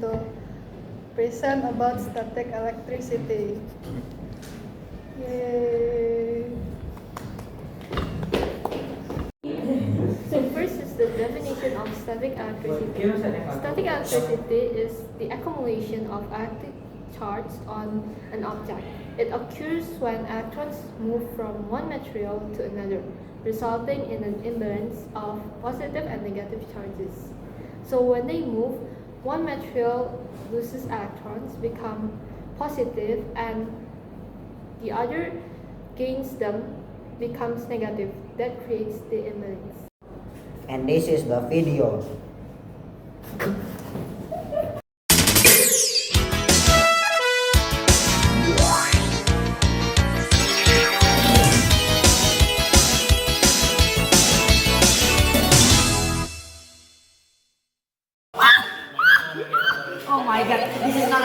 to present about static electricity. Yay! So first is the definition of static electricity. Static electricity is the accumulation of electric charge on an object. It occurs when electrons move from one material to another, resulting in an imbalance of positive and negative charges. So when they move, one material loses electrons, become positive, and the other gains them, becomes negative. That creates the imbalance. And this is the video. Oh my god, this is not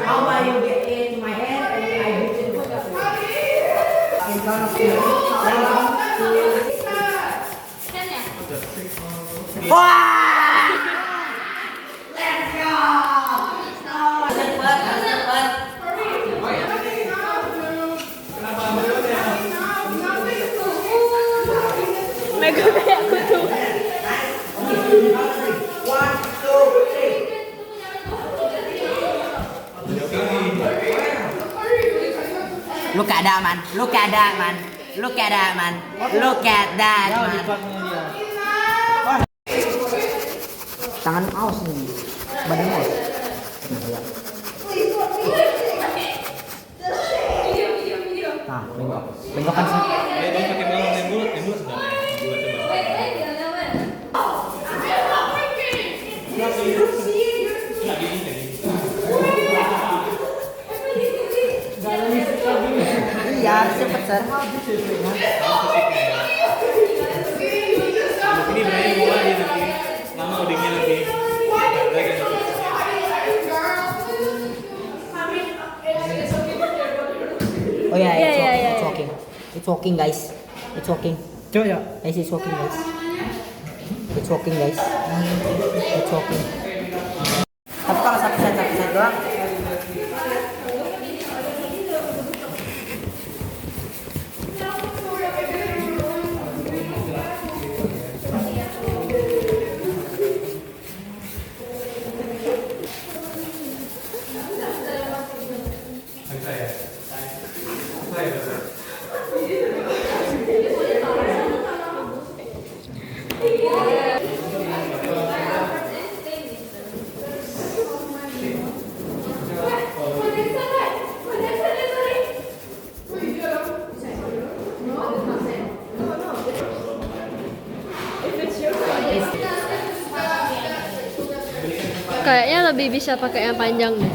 how about you get in my head and I hit it in front of you. Wah! Let's go! Mega kayak aku tuh. Look at that man. Look at that man. Look at that man. Look at that man. Tangan aus nih. Badan aus. Nah, bengok. Bengokkan sih. Pakai balon yang mulut sebenarnya. Iya, cepet sir. Ini berani mulai nanti. Lama udingnya nanti. Oh ya, Yeah. it's working. It's working guys. It's working. Coba ya. Guys, it's working guys. It's working guys. It's working. Tapi kalau satu set doang. Kayaknya lebih bisa pakai yang panjang deh.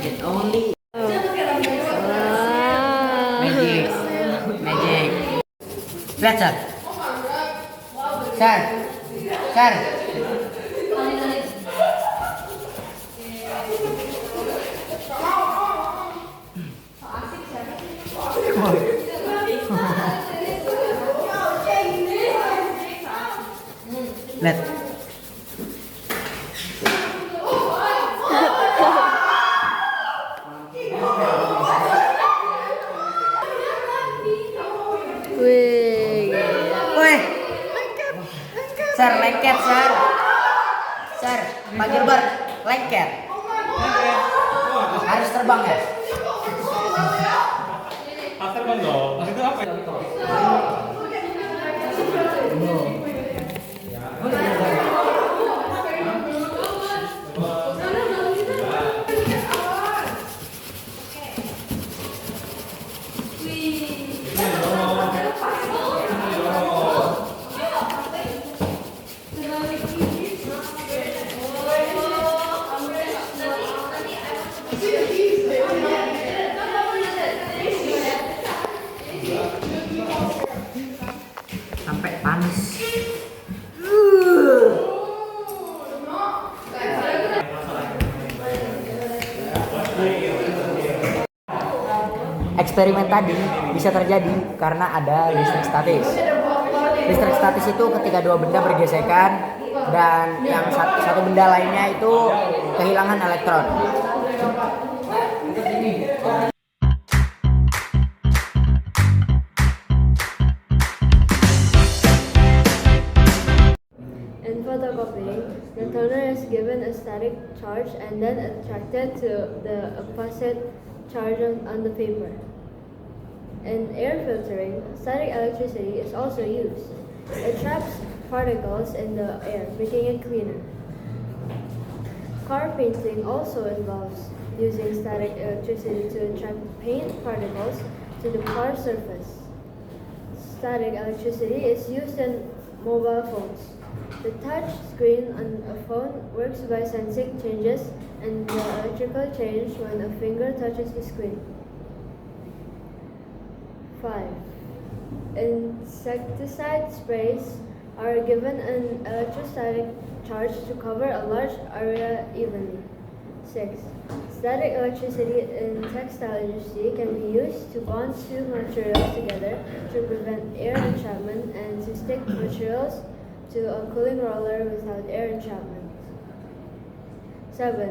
It only Wah. magic. Lihat sir. Sir. Lihat. Wih. Wih. Sir, lengket sir. Sir, Pak Gilbert, lengket. Harus terbang ya. Terbang dong. Itu apa ya? Sampai panas. eksperimen tadi bisa terjadi karena ada listrik statis. Listrik statis itu ketika dua benda bergesekan dan yang satu benda lainnya itu kehilangan elektron. In photocopying, the toner is given a static charge and then attracted to the opposite charge on the paper. In air filtering, static electricity is also used. It traps particles in the air, making it cleaner. Car painting also involves using static electricity to attract paint particles to the car surface. Static electricity is used in mobile phones. The touch screen on a phone works by sensing changes in the electrical change when a finger touches the screen. 5. Insecticide sprays are given an electrostatic charge to cover a large area evenly. 6. Static electricity in textile industry can be used to bond two materials together to prevent air entrapment and to stick materials to a cooling roller without air entrapment. 7.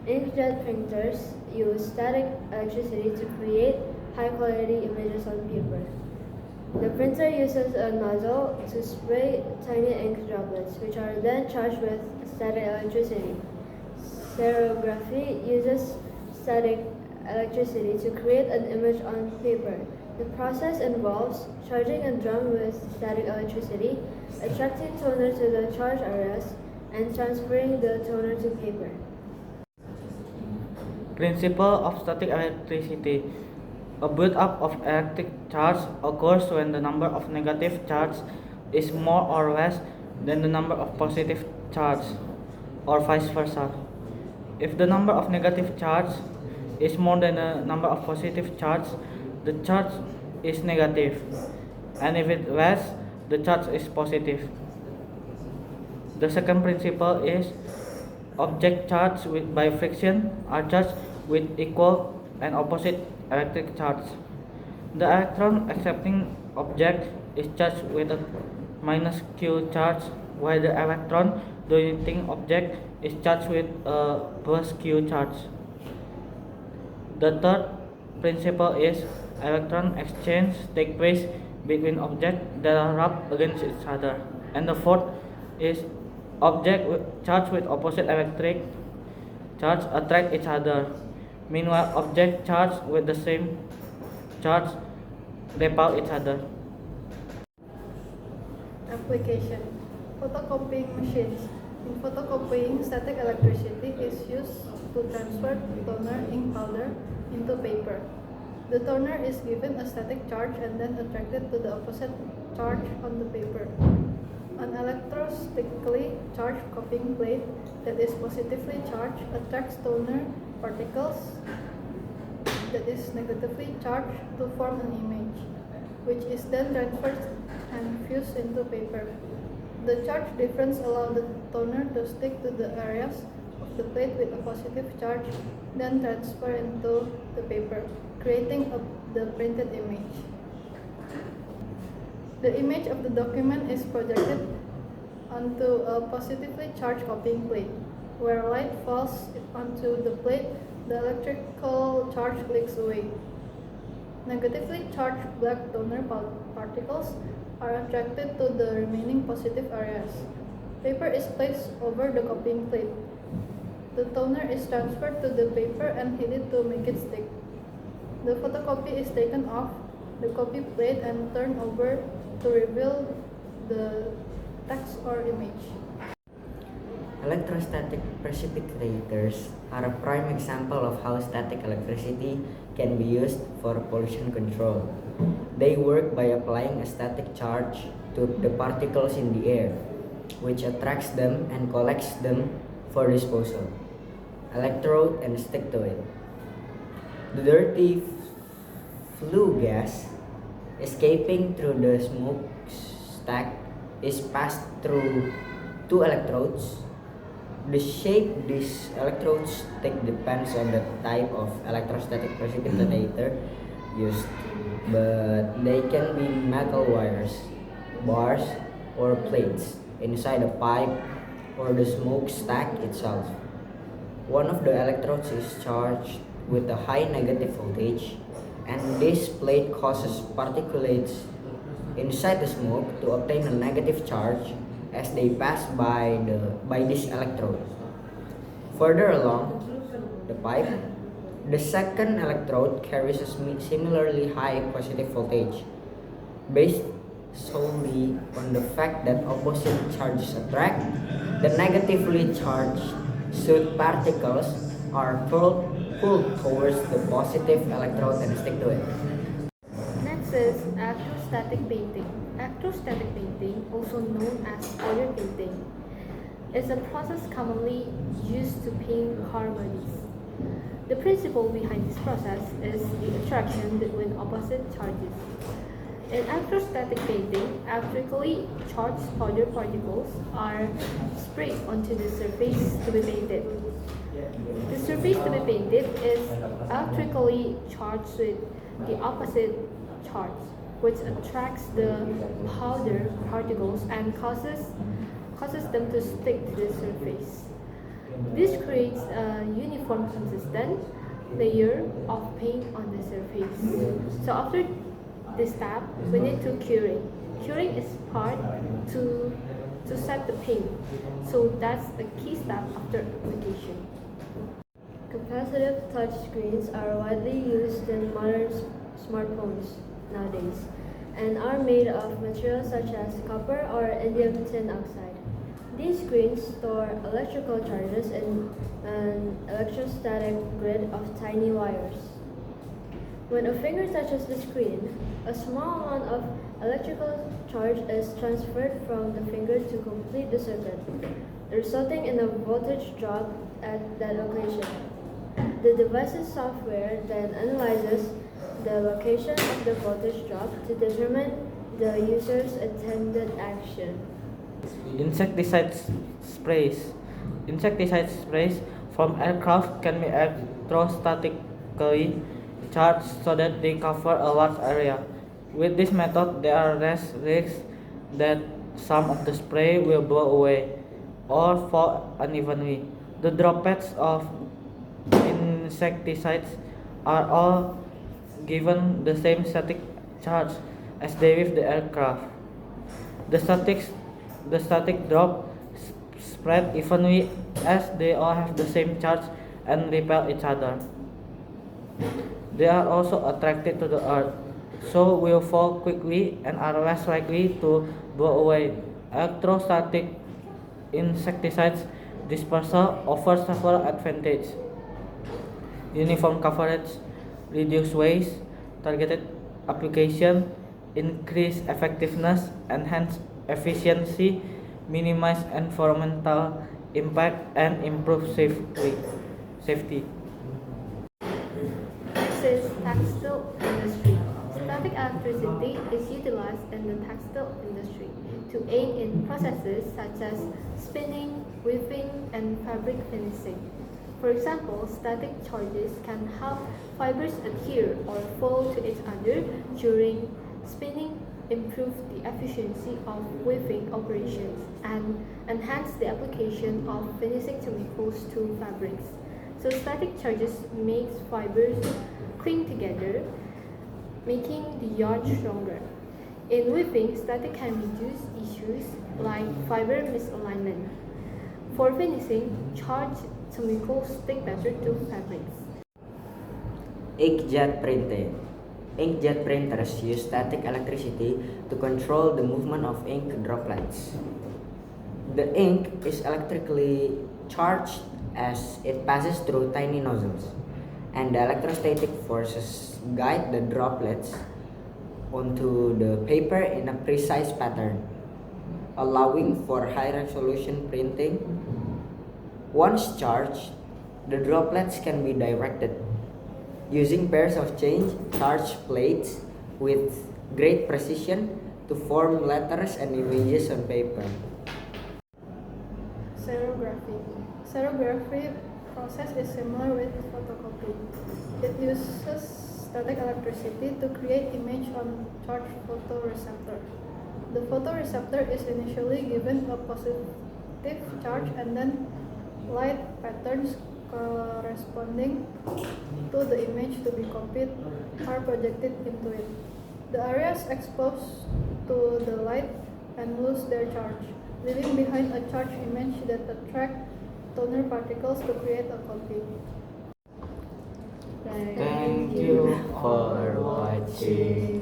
Inkjet printers use static electricity to create high-quality images on paper. The printer uses a nozzle to spray tiny ink droplets, which are then charged with static electricity. Serigraphy uses static electricity to create an image on paper. The process involves charging a drum with static electricity, attracting toner to the charge areas, and transferring the toner to paper. Principle of static electricity. A build-up of electric charge occurs when the number of negative charge is more or less than the number of positive charge, or vice versa. If the number of negative charge is more than the number of positive charge, the charge is negative, and if it less, the charge is positive. The second principle is object charged by friction are charged with equal and opposite electric charge. The electron accepting object is charged with a minus Q charge, while the electron donating object is charged with a plus Q charge. The third principle is electron exchange take place between objects that are rubbed against each other. And the fourth is object charged with opposite electric charge attract each other. Meanwhile, objects charged with the same charge repel each other. Application: photocopying machines. In photocopying, static electricity is used to transfer toner ink powder into paper. The toner is given a static charge and then attracted to the opposite charge on the paper. An electrostatically charged copying plate that is positively charged attracts toner particles that is negatively charged to form an image, which is then transferred and fused into paper. The charge difference allows the toner to stick to the areas of the plate with a positive charge, then transfer into the paper, creating the printed image. The image of the document is projected onto a positively charged copying plate. Where light falls onto the plate, the electrical charge leaks away. Negatively charged black toner particles are attracted to the remaining positive areas. Paper is placed over the copying plate. The toner is transferred to the paper and heated to make it stick. The photocopy is taken off the copy plate and turned over to reveal the text or image. Electrostatic precipitators are a prime example of how static electricity can be used for pollution control. They work by applying a static charge to the particles in the air, which attracts them and collects them for disposal. Electrode and stick to it. The dirty flue gas escaping through the smokestack is passed through two electrodes. The shape these electrodes take depends on the type of electrostatic precipitator used, but they can be metal wires, bars, or plates inside a pipe or the smokestack itself. One of the electrodes is charged with a high negative voltage, and this plate causes particulates inside the smoke to obtain a negative charge as they pass by this electrode. Further along the pipe, the second electrode carries a similarly high positive voltage, based solely on the fact that opposite charges attract. The negatively charged soot particles are pulled towards the positive electrode and stick to it. Next is electrostatic painting. Electrostatic painting, also known as powder painting, is a process commonly used to paint car bodies. The principle behind this process is the attraction between opposite charges. In electrostatic painting, electrically charged powder particles are sprayed onto the surface to be painted. The surface to be painted is electrically charged with the opposite charge, which attracts the powder particles and causes them to stick to the surface. This creates a uniform, consistent layer of paint on the surface. So after this step, we need to curing. Curing is part to set the paint. So that's a key step after application. Capacitive touchscreens are widely used in modern smartphones nowadays and are made of materials such as copper or indium tin oxide. These screens store electrical charges in an electrostatic grid of tiny wires. When a finger touches the screen, a small amount of electrical charge is transferred from the finger to complete the circuit, resulting in a voltage drop at that location. The device's software then analyzes the location of the voltage drop to determine the user's intended action. Insecticide sprays. Insecticide sprays from aircraft can be electrostatically charged so that they cover a large area. With this method, there are less risks that some of the spray will blow away or fall unevenly. The droplets of insecticides are all given the same static charge as they with the aircraft. The static drop spread evenly as they all have the same charge and repel each other. They are also attracted to the earth, so will fall quickly and are less likely to blow away. Electrostatic insecticides dispersal offers several advantages: uniform coverage, reduced waste, targeted application, increased effectiveness, enhanced efficiency, minimize environmental impact, and improve safety. Next is textile industry. Static electricity is utilized in the textile industry to aid in processes such as spinning, weaving, and fabric finishing. For example, static charges can help fibers adhere or fall to each other during spinning, improve the efficiency of weaving operations, and enhance the application of finishing chemicals to fabrics. So static charges makes fibers cling together, making the yarn stronger. In weaving, static can reduce issues like fiber misalignment. For finishing, charged chemicals stick better to fabrics. Inkjet printing. Inkjet printers use static electricity to control the movement of ink droplets. The ink is electrically charged as it passes through tiny nozzles, and the electrostatic forces guide the droplets onto the paper in a precise pattern, allowing for high resolution printing. Once charged, the droplets can be directed using pairs of charged plates with great precision to form letters and images on paper. Serigraphy. Serigraphy process is similar with photocopy. It uses static electricity to create image on charged photoreceptor. The photoreceptor is initially given a positive charge and then light patterns corresponding to the image to be copied are projected into it. The areas exposed to the light and lose their charge, leaving behind a charged image that attract toner particles to create a copy. Thank you for watching.